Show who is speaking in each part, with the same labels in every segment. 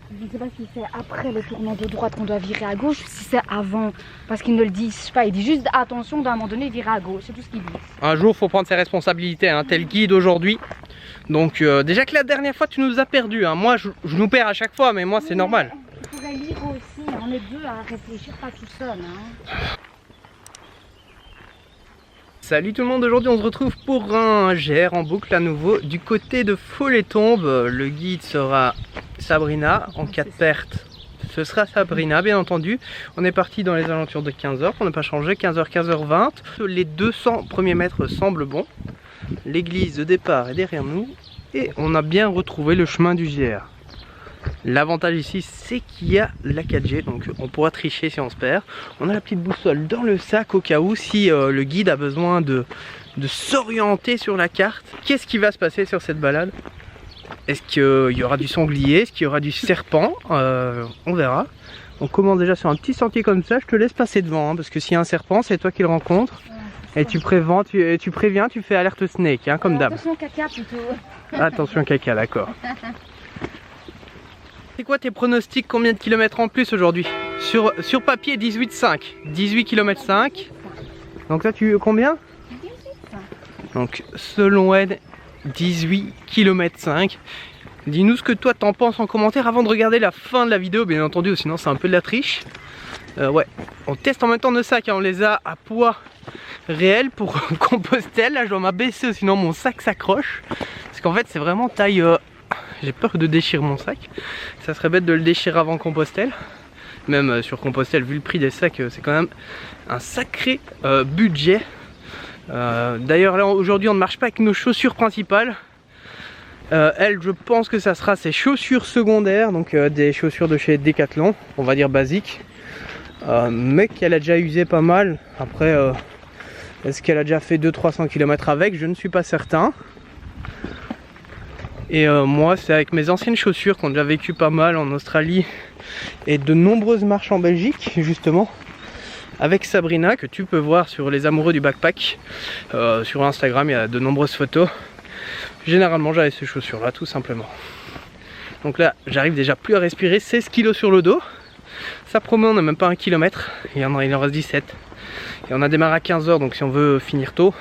Speaker 1: Je ne sais pas si c'est après le tournant de droite qu'on doit virer à gauche ou si c'est avant. Parce qu'ils ne le disent pas. Ils disent juste attention, d'un moment donné, virer à gauche. C'est tout ce qu'ils disent.
Speaker 2: Un jour, il faut prendre ses responsabilités. Hein. T'es le guide aujourd'hui. Donc, déjà que la dernière fois, tu nous as perdus. Hein. Moi, je nous perds à chaque fois, mais moi, c'est normal.
Speaker 1: Il faudrait lire aussi. On est deux à réfléchir, pas tout seul. Hein.
Speaker 2: Salut tout le monde, aujourd'hui on se retrouve pour un GR en boucle à nouveau du côté de Folletombe. Le guide sera Sabrina, en cas de perte ce sera Sabrina bien entendu. On est parti dans les alentours de 15h, on n'a pas changé, 15h, 15h20. Les 200 premiers mètres semblent bons. L'église de départ est derrière nous et on a bien retrouvé le chemin du GR. L'avantage ici c'est qu'il y a la 4G, donc on pourra tricher si on se perd. On a la petite boussole dans le sac au cas où si le guide a besoin de s'orienter sur la carte. Qu'est-ce qui va se passer sur cette balade? Est-ce qu'il y aura du sanglier? Est-ce qu'il y aura du serpent? On verra. On commence déjà sur un petit sentier comme ça, je te laisse passer devant hein, parce que s'il y a un serpent c'est toi qui le rencontres. Et tu préviens, tu fais alerte snake hein, comme d'hab.
Speaker 1: Attention caca plutôt.
Speaker 2: Attention caca, d'accord. C'est quoi tes pronostics? Combien de kilomètres en plus aujourd'hui? Sur papier 18,5. 18 km 5. Donc là tu combien?
Speaker 1: 18.
Speaker 2: Donc selon Ed, 18 km 5. Dis-nous ce que toi t'en penses en commentaire avant de regarder la fin de la vidéo bien entendu, sinon c'est un peu de la triche. Ouais, on teste en même temps nos sacs, hein. On les a à poids réel pour Compostelle. Là je dois m'abaisser sinon mon sac s'accroche. Parce qu'en fait c'est vraiment taille... J'ai peur de déchirer mon sac. Ça serait bête de le déchirer avant Compostelle. Même sur Compostelle, vu le prix des sacs, c'est quand même un sacré budget. D'ailleurs là aujourd'hui on ne marche pas avec nos chaussures principales. Elle, je pense que ça sera ses chaussures secondaires, donc des chaussures de chez Decathlon, on va dire basiques. Mais qu'elle a déjà usé pas mal. Après, est-ce qu'elle a déjà fait 200-300 km avec? Je ne suis pas certain. Et moi c'est avec mes anciennes chaussures qu'on a déjà vécu pas mal en Australie et de nombreuses marches en Belgique justement avec Sabrina que tu peux voir sur les amoureux du backpack. Sur Instagram il y a de nombreuses photos. Généralement j'avais ces chaussures là tout simplement. Donc là j'arrive déjà plus à respirer, 16 kg sur le dos. Ça promet, on n'a même pas 1 km, il en reste 17. Et on a démarré à 15h donc si on veut finir tôt,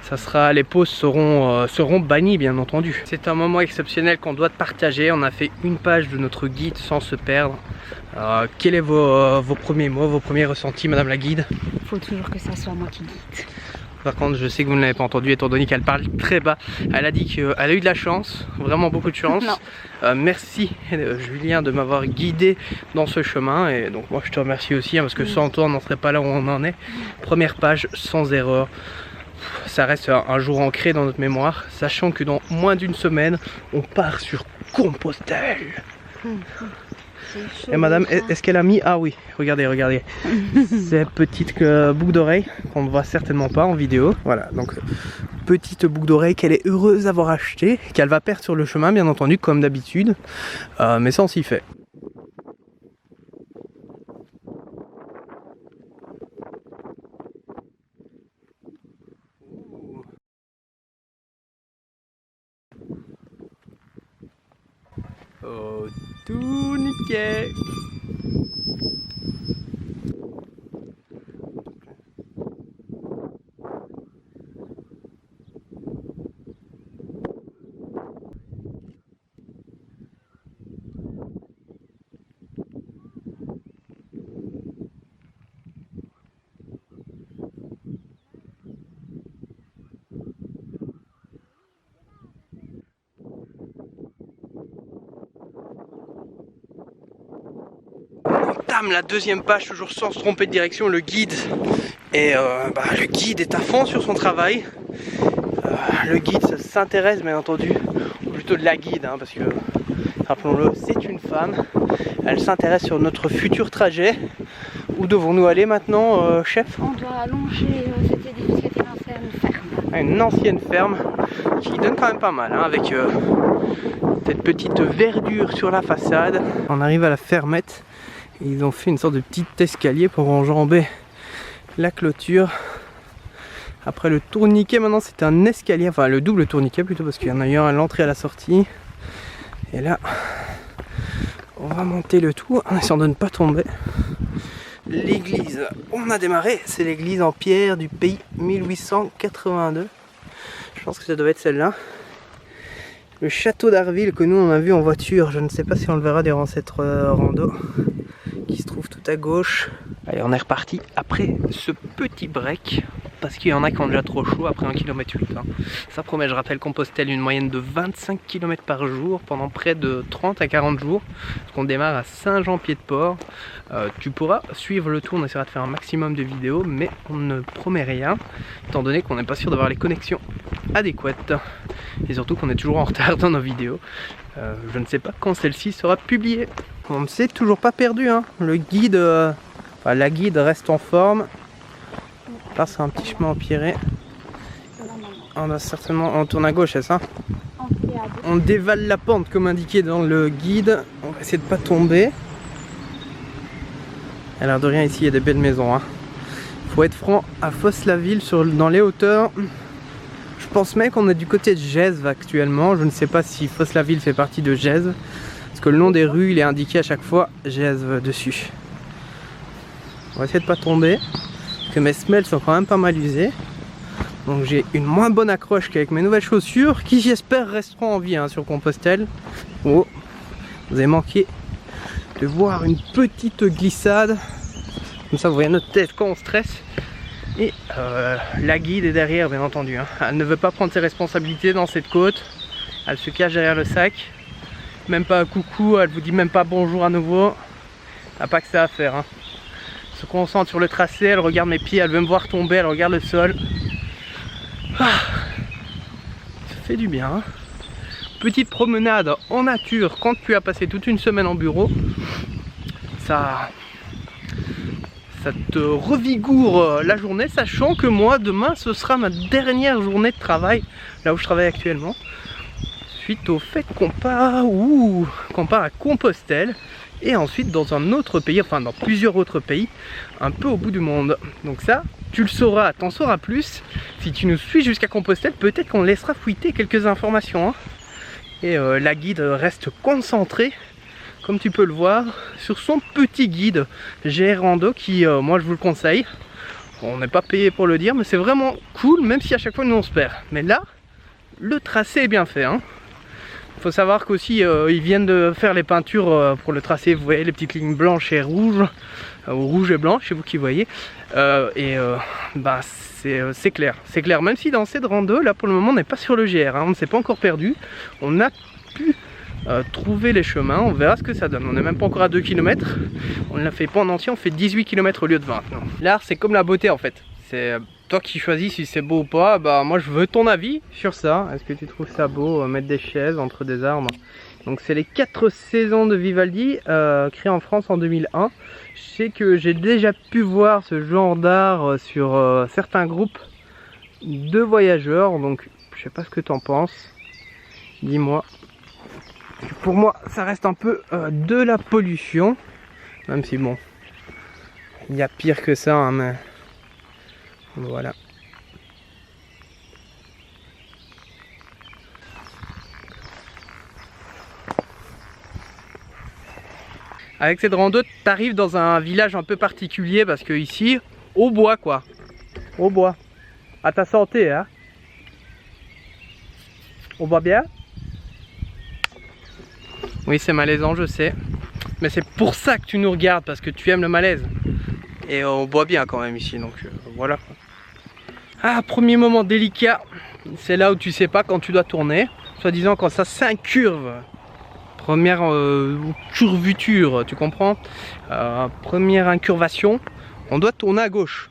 Speaker 2: ça sera, les pauses seront bannies bien entendu. C'est un moment exceptionnel qu'on doit partager. On a fait une page de notre guide sans se perdre. Quels sont vos premiers mots, vos premiers ressentis madame la guide?
Speaker 1: Il faut toujours que ça soit moi qui guide.
Speaker 2: Par contre je sais que vous ne l'avez pas entendu étant donné qu'elle parle très bas. Elle a dit qu'elle a eu de la chance, vraiment beaucoup de chance. Merci Julien de m'avoir guidé dans ce chemin. Et donc moi je te remercie aussi hein, parce que sans toi on n'en serait pas là où on en est. Première page sans erreur. Ça reste un jour ancré dans notre mémoire, sachant que dans moins d'une semaine, on part sur Compostelle. Et madame, est-ce qu'elle a mis... Ah oui, regardez, regardez. Ces petites boucles d'oreilles qu'on ne voit certainement pas en vidéo. Voilà, donc petite boucle d'oreille qu'elle est heureuse d'avoir achetée, qu'elle va perdre sur le chemin, bien entendu, comme d'habitude. Mais ça, on s'y fait. Oh, tout nickel. La deuxième page, toujours sans se tromper de direction, le guide le guide est à fond sur son travail. Le guide s'intéresse bien entendu, ou plutôt de la guide hein, parce que rappelons-le c'est une femme. Elle s'intéresse sur notre futur trajet. Où devons-nous aller maintenant chef?
Speaker 1: On doit allonger cet édifice qui était une ferme.
Speaker 2: Une ancienne ferme qui donne quand même pas mal hein, avec cette petite verdure sur la façade. On arrive à la fermette. Ils ont fait une sorte de petit escalier pour enjamber la clôture. Après le tourniquet, maintenant c'est un escalier, enfin le double tourniquet plutôt parce qu'il y en a eu un à l'entrée et à la sortie. Et là, On va monter le tout en essayant de ne pas tomber. L'église, on a démarré, c'est l'église en pierre du pays 1882. Je pense que ça doit être celle-là. Le château d'Arville que nous on a vu en voiture, je ne sais pas si on le verra durant cette rando, qui se trouve tout à gauche. Allez, on est reparti après ce petit break, parce qu'il y en a qui ont déjà trop chaud après 1,8 km. Ça promet, je rappelle, Compostelle, une moyenne de 25 km par jour pendant près de 30 à 40 jours. Parce qu'on démarre à Saint-Jean-Pied-de-Port. Tu pourras suivre le tour, on essaiera de faire un maximum de vidéos, mais on ne promet rien, étant donné qu'on n'est pas sûr d'avoir les connexions adéquates. Et surtout qu'on est toujours en retard dans nos vidéos. Je ne sais pas quand celle-ci sera publiée. On ne s'est toujours pas perdu, hein. Le guide, la guide reste en forme. Là c'est un petit chemin empierré. On va certainement, on tourne à gauche, c'est ça? On dévale la pente comme indiqué dans le guide. On va essayer de pas tomber. Alors de rien, ici il y a des belles maisons, hein. Faut être franc, à Fosse-la-Ville, dans les hauteurs. Je pense même qu'on est du côté de Gesvres actuellement. Je ne sais pas si Fosse-la-Ville fait partie de Gesvres, parce que le nom des rues il est indiqué à chaque fois Gesvres dessus. On va essayer de pas tomber, parce que mes semelles sont quand même pas mal usées. Donc j'ai une moins bonne accroche qu'avec mes nouvelles chaussures, qui j'espère resteront en vie, hein, sur Compostelle. Oh, vous avez manqué de voir une petite glissade. Comme ça vous voyez notre tête quand on stresse. Et la guide est derrière, bien entendu, hein. Elle ne veut pas prendre ses responsabilités dans cette côte. Elle se cache derrière le sac. Même pas un coucou, elle vous dit même pas bonjour à nouveau. Elle n'a pas que ça à faire, hein. Elle se concentre sur le tracé, elle regarde mes pieds, elle veut me voir tomber, elle regarde le sol. Ah, ça fait du bien, hein. Petite promenade en nature quand tu as passé toute une semaine en bureau. Ça te revigoure la journée, sachant que moi demain ce sera ma dernière journée de travail là où je travaille actuellement, suite au fait qu'on part à Compostelle et ensuite dans un autre pays, enfin dans plusieurs autres pays un peu au bout du monde. Donc ça tu le sauras, t'en sauras plus si tu nous suis jusqu'à Compostelle. Peut-être qu'on laissera fuiter quelques informations, hein. Et la guide reste concentrée, comme tu peux le voir, sur son petit guide GR Rando qui, moi je vous le conseille. On n'est pas payé pour le dire, mais c'est vraiment cool, même si à chaque fois nous on se perd. Mais là, le tracé est bien fait, hein. Faut savoir qu'aussi ils viennent de faire les peintures pour le tracé. Vous voyez les petites lignes blanches et rouges, ou rouge et blanc, c'est vous qui voyez. Bah c'est clair, c'est clair. Même si dans cette rando là pour le moment on n'est pas sur le GR, hein, on ne s'est pas encore perdu. On a pu trouver les chemins, on verra ce que ça donne. On n'est même pas encore à 2 km. On l'a fait pas en entier, on fait 18 km au lieu de 20. L'art c'est comme la beauté en fait. C'est toi qui choisis si c'est beau ou pas. Bah moi je veux ton avis sur ça. Est-ce que tu trouves ça beau, mettre des chaises entre des arbres? Donc c'est les 4 saisons de Vivaldi, créées en France en 2001. Je sais que j'ai déjà pu voir ce genre d'art sur certains groupes de voyageurs. Donc je sais pas ce que tu en penses. Dis-moi. Pour moi ça reste un peu de la pollution. Même si bon, il y a pire que ça, hein, mais voilà. Avec cette rando, tu arrives dans un village un peu particulier parce que ici, au bois quoi. Au bois. À ta santé, hein. On boit bien? Oui, c'est malaisant, je sais. Mais c'est pour ça que tu nous regardes, parce que tu aimes le malaise. Et on boit bien quand même ici, donc voilà. Ah, premier moment délicat. C'est là où tu sais pas quand tu dois tourner. Soi-disant quand ça s'incurve. Première curvature, tu comprends? Première incurvation, on doit tourner à gauche.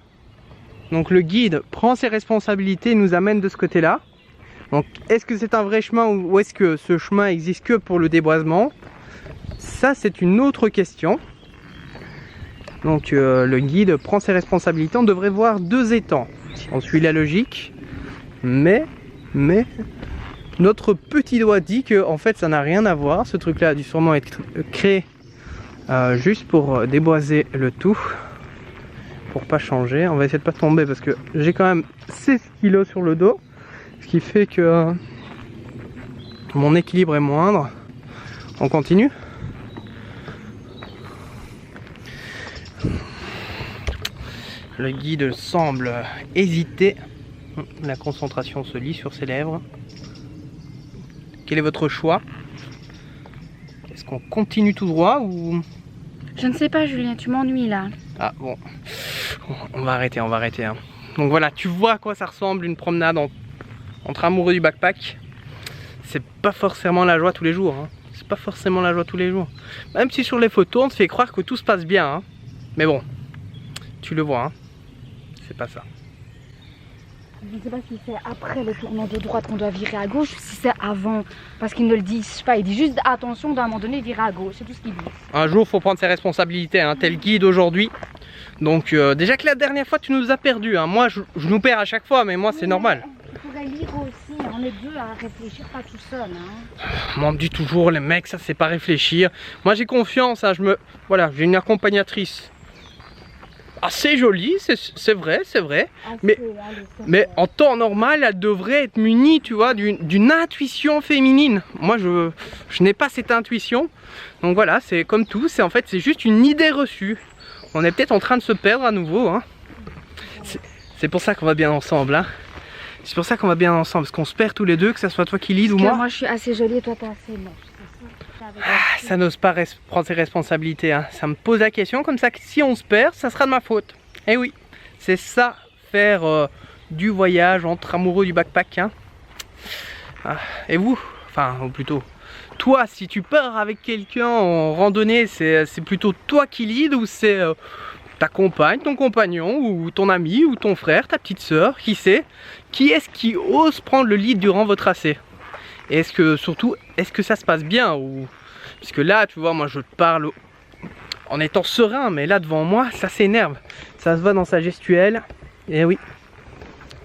Speaker 2: Donc le guide prend ses responsabilités et nous amène de ce côté-là. Donc est-ce que c'est un vrai chemin ou est-ce que ce chemin existe que pour le déboisement? Ça c'est une autre question. Donc le guide prend ses responsabilités. On devrait voir 2 étangs. On suit la logique. Mais notre petit doigt dit que en fait ça n'a rien à voir. Ce truc là a dû sûrement être créé juste pour déboiser le tout, pour pas changer. On va essayer de pas tomber parce que j'ai quand même 16 kg sur le dos, ce qui fait que mon équilibre est moindre. On continue. Le guide semble hésiter. La concentration se lit sur ses lèvres. Quel est votre choix? Est-ce qu'on continue tout droit ou...
Speaker 1: Je ne sais pas, Julien, tu m'ennuies là.
Speaker 2: Ah bon, on va arrêter, hein. Donc voilà, tu vois à quoi ça ressemble une promenade entre amoureux du backpack. C'est pas forcément la joie tous les jours, hein. C'est pas forcément la joie tous les jours. Même si sur les photos on te fait croire que tout se passe bien, hein. Mais bon, tu le vois, hein. C'est pas ça.
Speaker 1: Je ne sais pas si c'est après le tournant de droite qu'on doit virer à gauche ou si c'est avant. Parce qu'ils ne le disent, je sais pas, ils disent juste attention, d'un moment donné, virer à gauche. C'est tout ce qu'ils disent.
Speaker 2: Un jour, il faut prendre ses responsabilités, hein. T'es le guide aujourd'hui. Donc déjà que la dernière fois, tu nous as perdus, hein. Moi, je nous perds à chaque fois, mais moi, c'est normal.
Speaker 1: Il faudrait lire aussi, on est deux à réfléchir, pas tout seul, hein.
Speaker 2: Moi, on me dit toujours, les mecs, ça, c'est pas réfléchir. Moi, j'ai confiance, hein. Voilà, j'ai une accompagnatrice. Assez jolie, c'est vrai, mais en temps normal, elle devrait être munie, tu vois, d'une intuition féminine. Moi, je n'ai pas cette intuition. Donc voilà, c'est comme tout, c'est juste une idée reçue. On est peut-être en train de se perdre à nouveau, hein. C'est pour ça qu'on va bien ensemble, hein. C'est pour ça qu'on va bien ensemble, parce qu'on se perd tous les deux, que ce soit toi qui lead ou moi.
Speaker 1: Moi, je suis assez jolie et toi, t'es assez moche.
Speaker 2: Ça n'ose pas prendre ses responsabilités, hein. Ça me pose la question comme ça que si on se perd, ça sera de ma faute. Eh oui, c'est ça, faire du voyage entre amoureux du backpack, hein. Et vous, enfin, ou plutôt, toi, si tu pars avec quelqu'un en randonnée, c'est plutôt toi qui lead ou c'est ta compagne, ton compagnon, ou ton ami, ou ton frère, ta petite soeur, qui sait? Qui est-ce qui ose prendre le lead durant votre tracé? Et surtout, est-ce que ça se passe bien ou... Parce que là, tu vois, moi je te parle en étant serein, mais là devant moi, ça s'énerve. Ça se voit dans sa gestuelle. Et oui,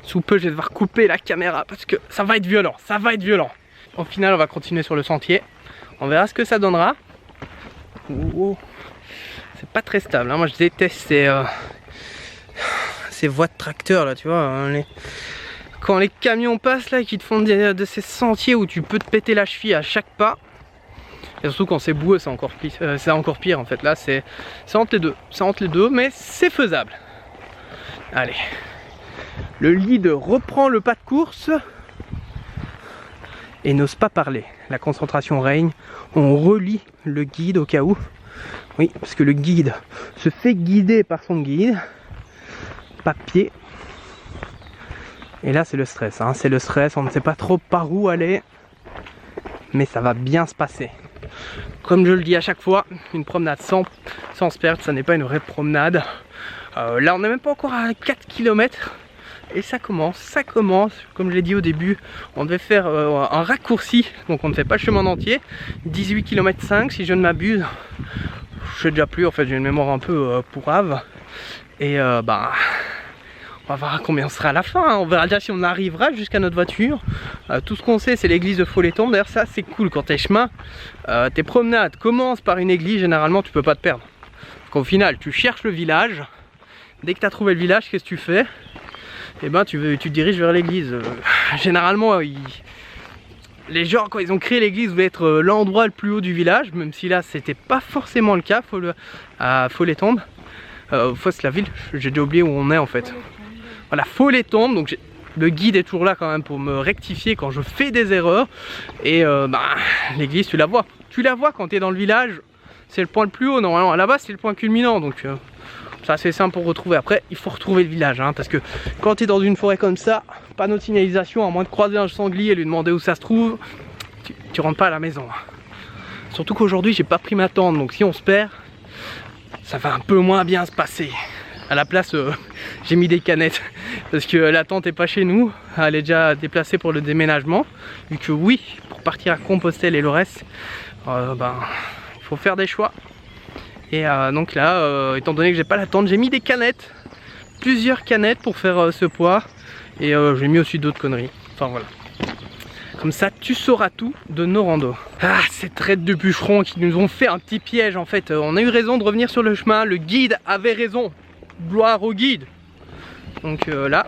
Speaker 2: sous peu, je vais devoir couper la caméra parce que ça va être violent, ça va être violent. Au final, on va continuer sur le sentier. On verra ce que ça donnera. Oh. C'est pas très stable, hein. Moi je déteste ces voies de tracteur là, tu vois, hein, quand les camions passent là, qui te font de ces sentiers où tu peux te péter la cheville à chaque pas. Et surtout quand c'est boueux, c'est encore pire en fait. Là c'est entre les deux, mais c'est faisable. Allez, le lead reprend le pas de course et n'ose pas parler. La concentration règne. On relie le guide au cas où. Oui, parce que le guide se fait guider par son guide. Papier. Et là c'est le stress, hein. C'est le stress, on ne sait pas trop par où aller. Mais ça va bien se passer. Comme je le dis à chaque fois, une promenade sans se perdre, ça n'est pas une vraie promenade. Là on n'est même pas encore à 4 km. Et ça commence, comme je l'ai dit au début, on devait faire un raccourci, donc on ne fait pas le chemin entier. 18 km 5 si je ne m'abuse. Je sais déjà plus, en fait j'ai une mémoire un peu pourrave. Et on va voir à combien on sera à la fin, hein. On verra déjà si on arrivera jusqu'à notre voiture. Tout ce qu'on sait, c'est l'église de Folletombe. D'ailleurs ça c'est cool, quand tes chemins, tes promenades commencent par une église, généralement tu peux pas te perdre. Parce qu'au final tu cherches le village. Dès que tu as trouvé le village, qu'est-ce que tu fais? Et ben tu te diriges vers l'église. Généralement les gens, quand ils ont créé l'église, voulaient être l'endroit le plus haut du village, même si là c'était pas forcément le cas à Folletombe. C'est la ville, j'ai déjà oublié où on est en fait. Voilà, Folletombe, donc le guide est toujours là quand même pour me rectifier quand je fais des erreurs. Et l'église, tu la vois. Tu la vois quand tu es dans le village, c'est le point le plus haut. Normalement, là-bas, c'est le point culminant. Donc, c'est assez simple pour retrouver. Après, il faut retrouver le village, hein, parce que quand tu es dans une forêt comme ça, panneau de signalisation, à moins de croiser un sanglier et lui demander où ça se trouve, tu rentres pas à la maison. Surtout qu'aujourd'hui, j'ai pas pris ma tente. Donc, si on se perd, ça va un peu moins bien se passer. À la place, j'ai mis des canettes parce que la tente est pas chez nous, elle est déjà déplacée pour le déménagement. Vu que oui, pour partir à Compostelle et le reste, il faut faire des choix. Et donc là, étant donné que j'ai pas la tente, j'ai mis des canettes, plusieurs canettes pour faire ce poids. Et j'ai mis aussi d'autres conneries. Enfin voilà. Comme ça, tu sauras tout de nos randos. Ah, ces traites de bûcherons qui nous ont fait un petit piège en fait. On a eu raison de revenir sur le chemin, le guide avait raison. Gloire au guide. Donc là,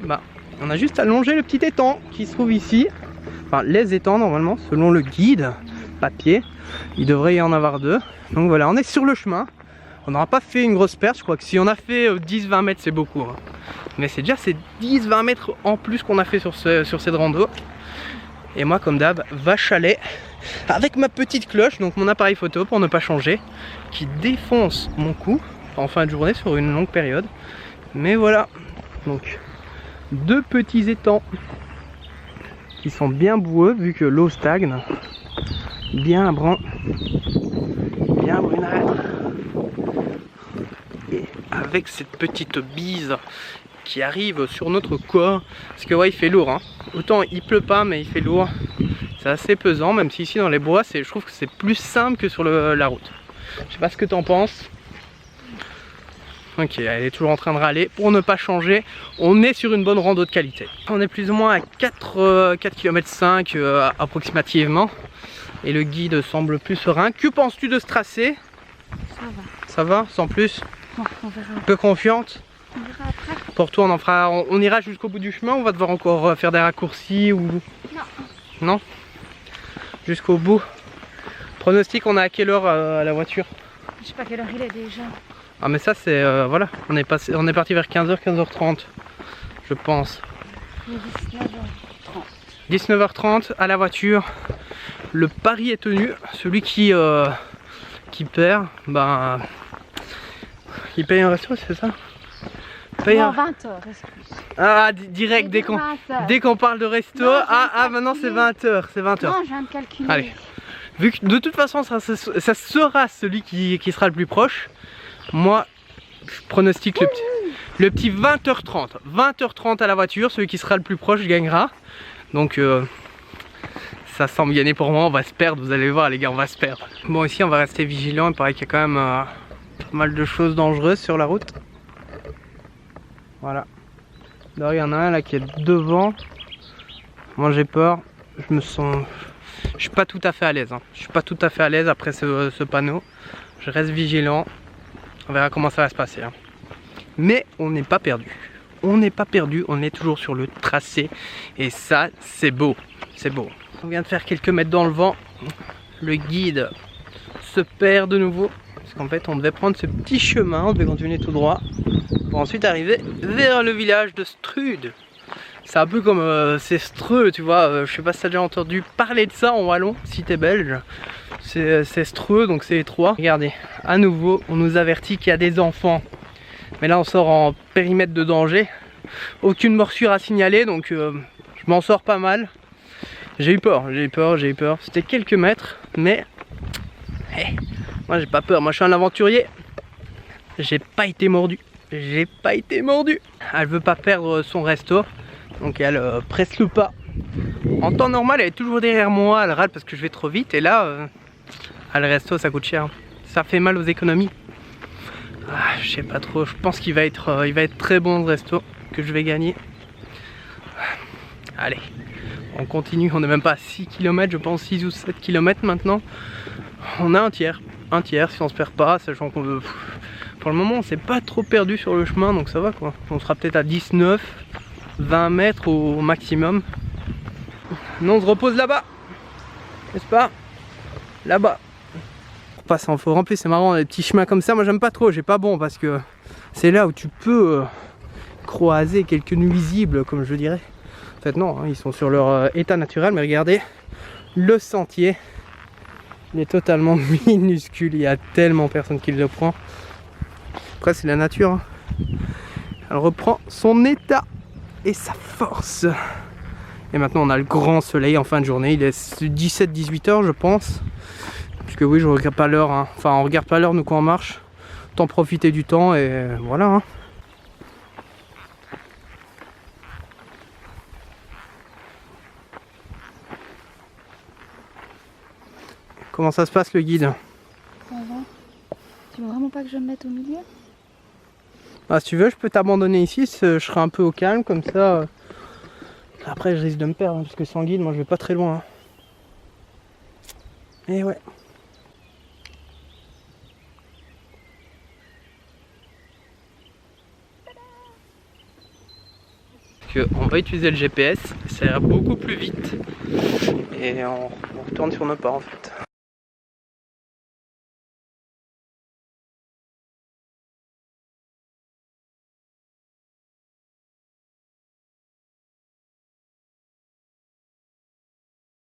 Speaker 2: on a juste à longer le petit étang qui se trouve ici. Enfin, les étangs normalement, selon le guide papier. Il devrait y en avoir deux. Donc voilà, on est sur le chemin. On n'aura pas fait une grosse perte, je crois que si on a fait 10-20 mètres c'est beaucoup. Hein. Mais c'est déjà ces 10-20 mètres en plus qu'on a fait sur cette rando. Et moi comme d'hab, vache à lait avec ma petite cloche, donc mon appareil photo pour ne pas changer, qui défonce mon cou en fin de journée sur une longue période. Mais voilà, donc 2 petits étangs qui sont bien boueux vu que l'eau stagne, bien brun, bien brunâtre. Et avec cette petite bise qui arrive sur notre corps, parce que ouais il fait lourd, hein. Autant il pleut pas mais il fait lourd, c'est assez pesant, même si ici dans les bois je trouve que c'est plus simple que sur la route. Je sais pas ce que t'en penses. Ok, elle est toujours en train de râler. Pour ne pas changer, on est sur une bonne rando de qualité. On est plus ou moins à 4 km approximativement. Et le guide semble plus serein. Que penses-tu de ce tracé?
Speaker 1: Ça va.
Speaker 2: Ça va, sans plus?
Speaker 1: Bon, on verra.
Speaker 2: Peu confiante?
Speaker 1: On verra après.
Speaker 2: Pour toi, on ira jusqu'au bout du chemin ou on va devoir encore faire des raccourcis ou...
Speaker 1: Non.
Speaker 2: Non? Jusqu'au bout. Pronostic, on a à quelle heure à la voiture?
Speaker 1: Je sais pas quelle heure il est déjà.
Speaker 2: Ah mais ça c'est voilà, on est parti vers 15h, 15h30 je pense.
Speaker 1: 19h30.
Speaker 2: 19h30 à la voiture. Le pari est tenu. Celui qui perd, ben il paye un resto, c'est ça?
Speaker 1: Paye non, 20h, excuse.
Speaker 2: Ah direct dès qu'on parle de resto. Non, maintenant c'est 20h, c'est 20h.
Speaker 1: Non, je viens de calculer.
Speaker 2: Allez. Vu que de toute façon ça sera celui qui sera le plus proche. Moi, je pronostique le petit 20h30. 20h30 à la voiture, celui qui sera le plus proche gagnera. Donc, ça semble gagner pour moi. On va se perdre, vous allez voir, les gars, on va se perdre. Bon, ici, on va rester vigilant. Il paraît qu'il y a quand même pas mal de choses dangereuses sur la route. Voilà. D'ailleurs, il y en a un là qui est devant. Moi, j'ai peur. Je suis pas tout à fait à l'aise. Hein. Je suis pas tout à fait à l'aise après ce panneau. Je reste vigilant. On verra comment ça va se passer. Hein. Mais on n'est pas perdu. On n'est pas perdu, on est toujours sur le tracé. Et ça, c'est beau. C'est beau. On vient de faire quelques mètres dans le vent. Le guide se perd de nouveau. Parce qu'en fait, on devait prendre ce petit chemin. On devait continuer tout droit. Pour ensuite arriver vers le village de Strude. C'est un peu comme c'est Streux, tu vois. Je sais pas si tu as déjà entendu parler de ça en wallon, si t'es belge. C'est Streux, donc c'est étroit. Regardez, à nouveau, on nous avertit qu'il y a des enfants. Mais là, on sort en périmètre de danger. Aucune morsure à signaler, donc je m'en sors pas mal. J'ai eu peur. C'était quelques mètres, mais hey, moi j'ai pas peur. Moi je suis un aventurier. J'ai pas été mordu. Elle veut pas perdre son resto. Donc elle presse le pas. En temps normal elle est toujours derrière moi, elle râle parce que je vais trop vite. Et là, le resto ça coûte cher. Ça fait mal aux économies. Je sais pas trop, je pense qu'il va être très bon le resto, que je vais gagner. Allez, on continue, on n'est même pas à 6 km, je pense 6 ou 7 km maintenant. On a un tiers si on se perd pas, sachant qu'on veut... Pour le moment on s'est pas trop perdu sur le chemin, donc ça va quoi. On sera peut-être à 19, 20 mètres au maximum. Non, on se repose là-bas, n'est-ce pas? Là-bas. On passe en forêt, en plus c'est marrant, les petits chemins comme ça, moi j'aime pas trop, j'ai pas bon parce que c'est là où tu peux croiser quelques nuisibles, comme je dirais. En fait non, hein, ils sont sur leur état naturel, mais regardez, le sentier, il est totalement minuscule, il y a tellement personne qui le prend. Après c'est la nature, hein. Elle reprend son état et sa force. Et maintenant on a le grand soleil en fin de journée, il est 17-18 h je pense. Parce que oui, je regarde pas l'heure, hein. Enfin on regarde pas l'heure nous quand on marche. Autant profiter du temps et voilà. Hein. Comment ça se passe le guide?
Speaker 1: Ça va. Tu veux vraiment pas que je me mette au milieu?
Speaker 2: Ah, si tu veux, je peux t'abandonner ici, je serai un peu au calme comme ça. Après, je risque de me perdre hein, parce que sans guide, moi je vais pas très loin. Hein. Et ouais. On va utiliser le GPS, ça ira beaucoup plus vite et on retourne sur nos pas en fait.